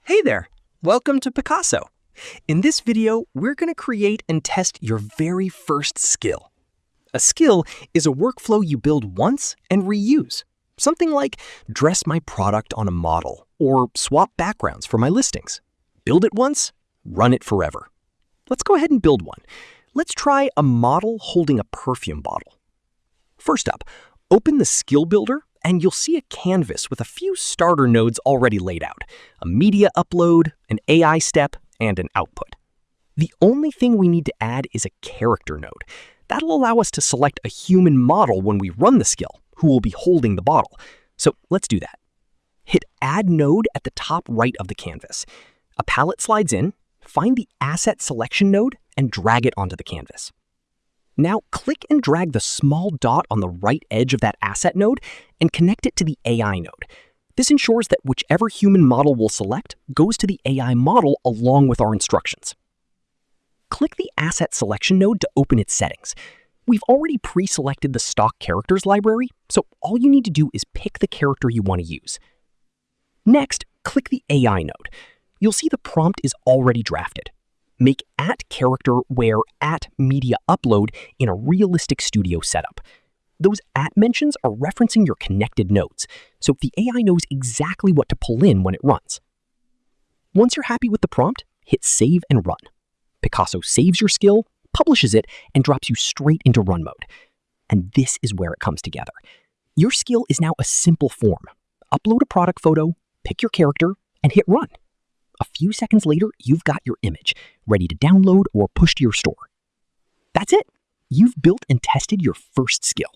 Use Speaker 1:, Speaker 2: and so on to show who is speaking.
Speaker 1: Hey there! Welcome to Piccaso. In this video, we're going to create and test your very first skill. A skill is a workflow you build once and reuse. Something like dress my product on a model or swap backgrounds for my listings. Build it once, run it forever. Let's go ahead and build one. Let's try a model holding a perfume bottle. First up, open the Skill Builder and you'll see a canvas with a few starter nodes already laid out, a media upload, an AI step, and an output. The only thing we need to add is a character node. That'll allow us to select a human model when we run the skill, who will be holding the bottle. So let's do that. Hit Add Node at the top right of the canvas. A palette slides in, find the Asset Selection node, and drag it onto the canvas. Now click and drag the small dot on the right edge of that asset node and connect it to the AI node. This ensures that whichever human model we'll select goes to the AI model along with our instructions. Click the Asset Selection node to open its settings. We've already pre-selected the stock characters library, so all you need to do is pick the character you want to use. Next, click the AI node. You'll see the prompt is already drafted. Make @character where @media upload in a realistic studio setup. Those mentions are referencing your connected nodes, so the AI knows exactly what to pull in when it runs. Once you're happy with the prompt, hit Save and Run. Piccaso saves your skill, publishes it, and drops you straight into run mode. And this is where it comes together. Your skill is now a simple form. Upload a product photo, pick your character, and hit Run. A few seconds later, you've got your image, ready to download or push to your store. That's it. You've built and tested your first skill.